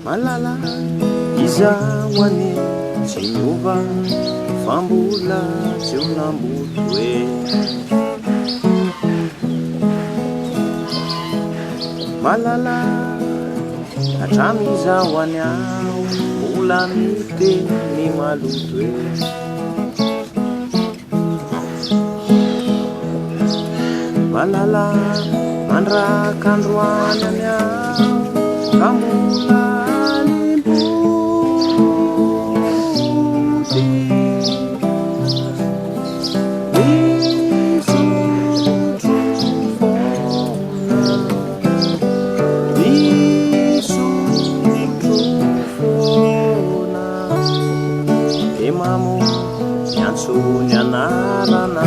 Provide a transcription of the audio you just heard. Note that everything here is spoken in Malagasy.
Malala izaho ane tsy miova fa mbola tsy ho namboto hoe malala hatramizaho any aho mbola miteny maloto hoe malala mandrak'androany any aho ka mbola mamo miantsony anarana